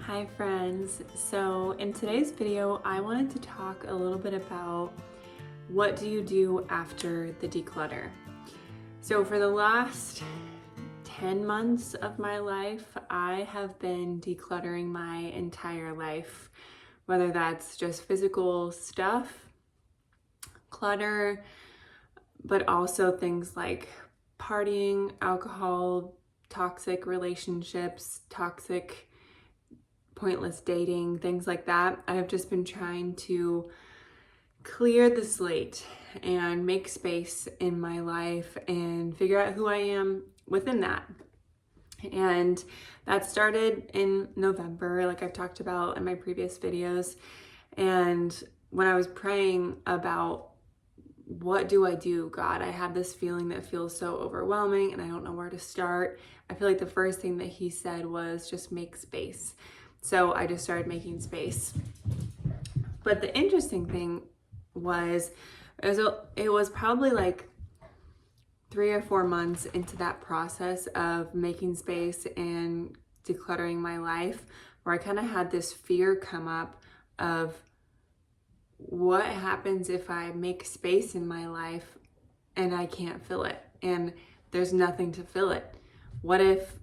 Hi friends. So in today's video, I wanted to talk a little bit about what do you do after the declutter. So for the last 10 months of my life, I have been decluttering my entire life, whether that's just physical stuff, clutter, but also things like partying, alcohol, toxic relationships, toxic pointless dating, things like that. I have just been trying to clear the slate and make space in my life and figure out who I am within that. And that started in November, like I've talked about in my previous videos. And when I was praying about what do I do, God, I have this feeling that feels so overwhelming and I don't know where to start. I feel like the first thing that he said was just make space. So I just started making space. But the interesting thing was, it was probably like 3 or 4 months into that process of making space and decluttering my life, where I kind of had this fear come up of what happens if I make space in my life and I can't fill it and there's nothing to fill it. What if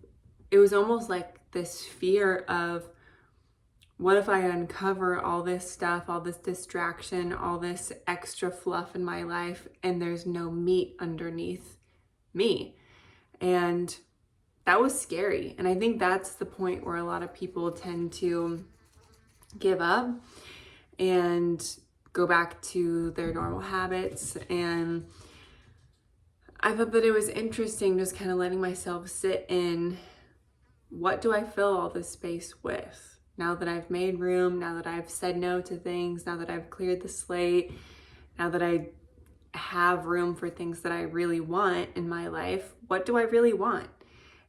it was almost like this fear of, what if I uncover all this stuff, all this distraction, all this extra fluff in my life, and there's no meat underneath me? And that was scary. And I think that's the point where a lot of people tend to give up and go back to their normal habits. And I thought that it was interesting just kind of letting myself sit in, what do I fill all this space with? Now that I've made room, now that I've said no to things, now that I've cleared the slate, now that I have room for things that I really want in my life, what do I really want?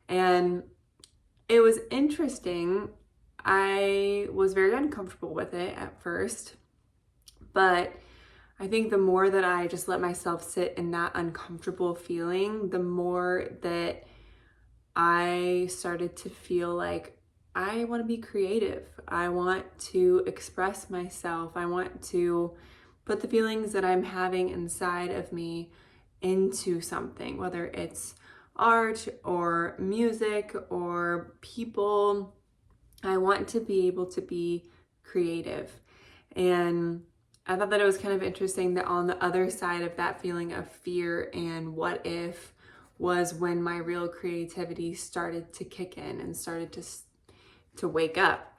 And it was interesting. I was very uncomfortable with it at first, but I think the more that I just let myself sit in that uncomfortable feeling, the more that I started to feel like I want to be creative. I want to express myself. I want to put the feelings that I'm having inside of me into something, whether it's art or music or people. I want to be able to be creative. And I thought that it was kind of interesting that on the other side of that feeling of fear and what if was when my real creativity started to kick in and started to wake up.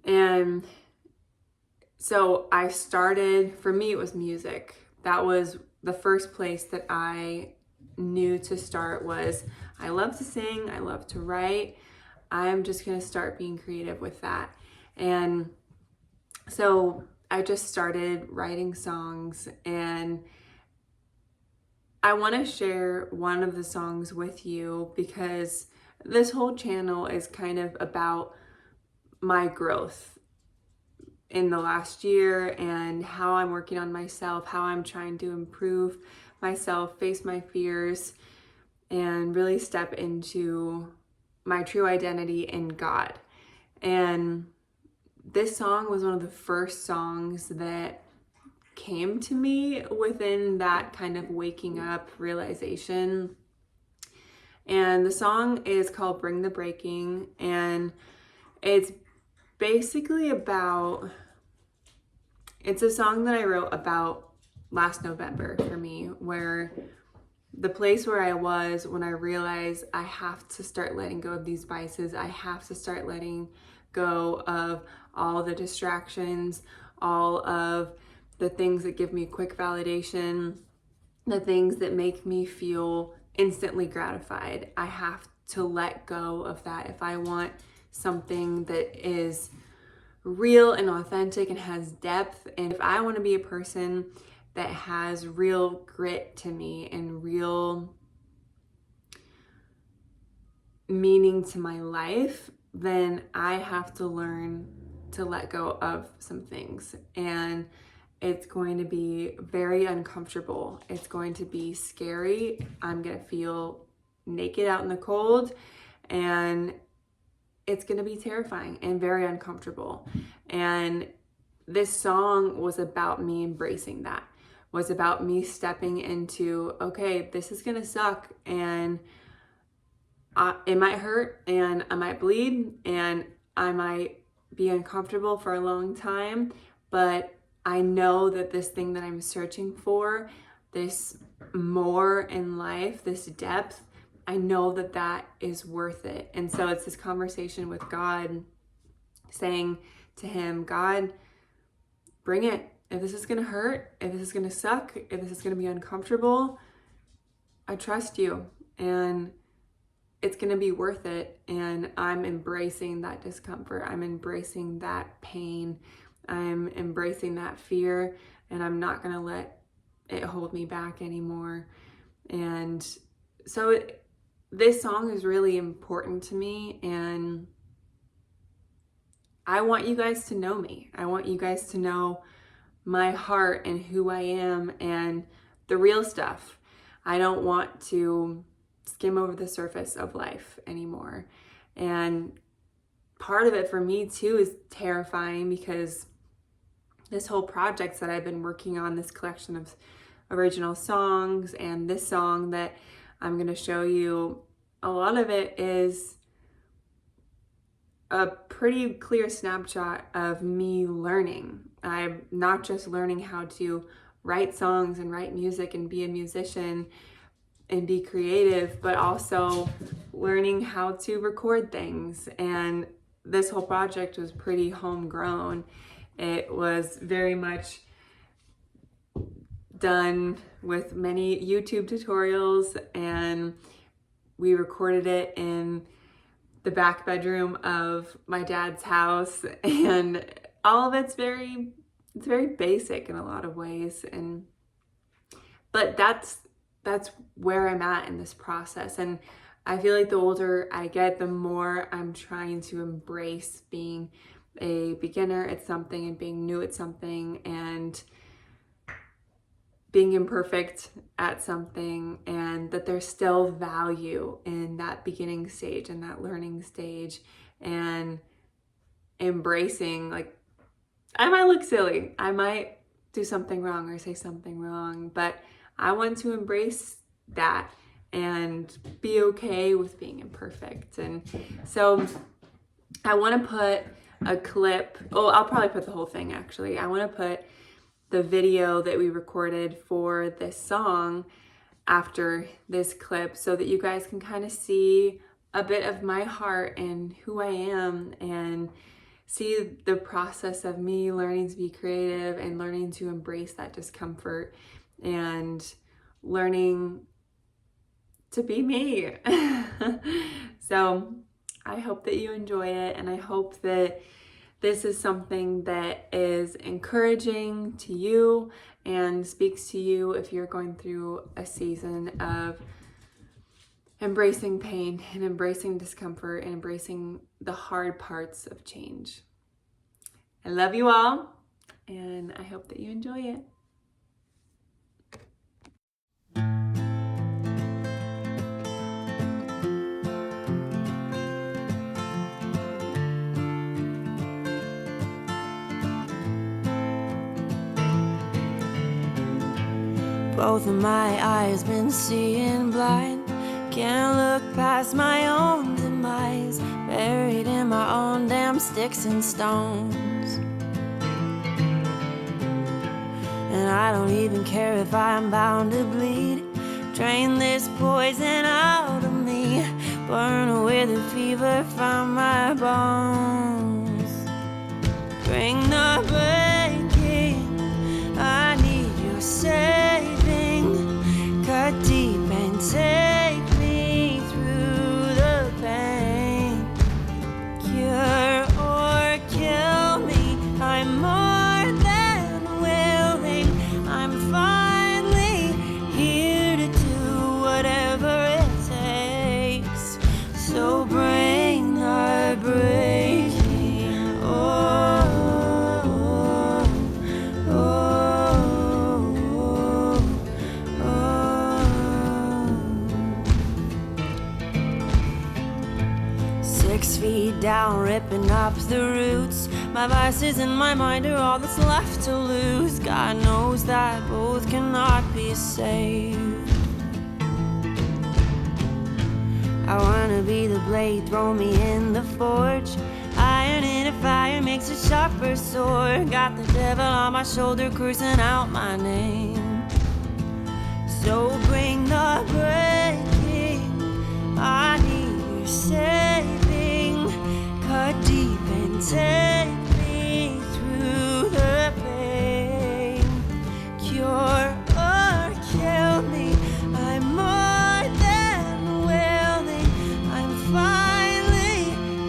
And so I started, for me, it was music. That was the first place that I knew to start. Was I love to sing, I love to write. I'm just going to start being creative with that. And so I just started writing songs, and I want to share one of the songs with you because this whole channel is kind of about my growth in the last year and how I'm working on myself, how I'm trying to improve myself, face my fears, and really step into my true identity in God. And this song was one of the first songs that came to me within that kind of waking up realization. And the song is called Bring the Breaking, and it's basically about, it's a song that I wrote about last November for me, where the place where I was when I realized I have to start letting go of these vices. I have to start letting go of all the distractions, all of the things that give me quick validation, the things that make me feel instantly gratified. I have to let go of that if I want something that is real and authentic and has depth. And if I want to be a person that has real grit to me and real meaning to my life, then I have to learn to let go of some things. And it's going to be very uncomfortable. It's going to be scary. I'm going to feel naked out in the cold. And it's going to be terrifying and very uncomfortable. And this song was about me embracing that, was about me stepping into, okay, this is going to suck, and it might hurt, and I might bleed, and I might be uncomfortable for a long time, but I know that this thing that I'm searching for, this more in life, this depth, I know that that is worth it. And so it's this conversation with God, saying to him, God, bring it. If this is going to hurt, if this is going to suck, if this is going to be uncomfortable, I trust you, and it's going to be worth it. And I'm embracing that discomfort. I'm embracing that pain. I'm embracing that fear, and I'm not going to let it hold me back anymore. And so this song is really important to me, and I want you guys to know me. I want you guys to know my heart and who I am and the real stuff. I don't want to skim over the surface of life anymore. And part of it for me too is terrifying, because this whole project that I've been working on, this collection of original songs and this song that I'm going to show you, a lot of it is a pretty clear snapshot of me learning. I'm not just learning how to write songs and write music and be a musician and be creative, but also learning how to record things. And this whole project was pretty homegrown. It was very much done with many YouTube tutorials, and we recorded it in the back bedroom of my dad's house, and all of it's very basic in a lot of ways. But that's where I'm at in this process. And I feel like the older I get, the more I'm trying to embrace being a beginner at something and being new at something and being imperfect at something, and that there's still value in that beginning stage and that learning stage, and embracing, like, I might look silly, I might do something wrong or say something wrong, but I want to embrace that and be okay with being imperfect. And so I want to put a clip, I'll probably put the whole thing actually. I want to put the video that we recorded for this song after this clip, so that you guys can kind of see a bit of my heart and who I am, and see the process of me learning to be creative and learning to embrace that discomfort and learning to be me. So I hope that you enjoy it, and I hope that this is something that is encouraging to you and speaks to you if you're going through a season of embracing pain and embracing discomfort and embracing the hard parts of change. I love you all, and I hope that you enjoy it. Both of my eyes been seeing blind. Can't look past my own demise, buried in my own damn sticks and stones. And I don't even care if I'm bound to bleed. Drain this poison out of me, burn away the fever from my bones. Bring the breaking, I need your saving. Cut deep and take me through the pain. Cure or kill me, I'm more than willing. I'm finally here to do whatever it takes. So bring the break. ripping up the roots. My vices and my mind are all that's left to lose. God knows that both cannot be saved. I wanna be the blade, throw me in the forge. Iron in a fire makes a sharper sword. Got the devil on my shoulder, cursing out my name. So bring the breaking, I need your saving. Cut deep and take me through the pain. Cure or kill me, I'm more than willing. I'm finally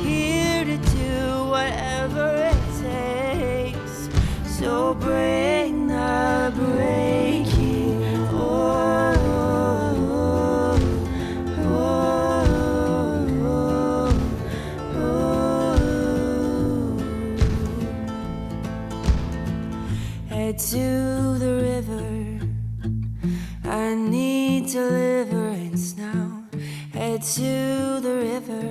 here to do whatever it takes. So bring the breaking. Head to the river, I need deliverance now. Head to the river.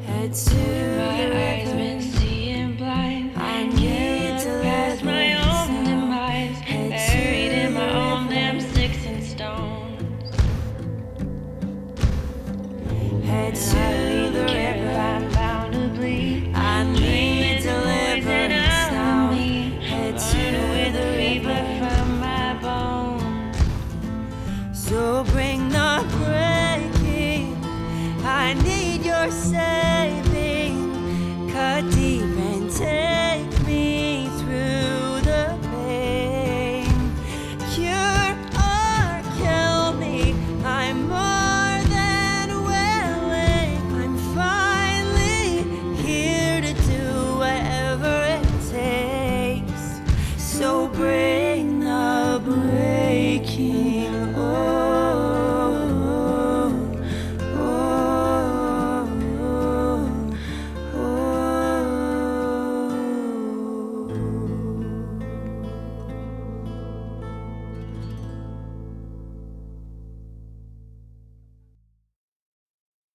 Head to the river. Eyes been seeing blind. I need deliverance my own demise. Buried in my own damn sticks and stones. Head to the river. I'm bound to bleed. I need deliverance now. Head to the river from my bones. So bring the breaking. I need your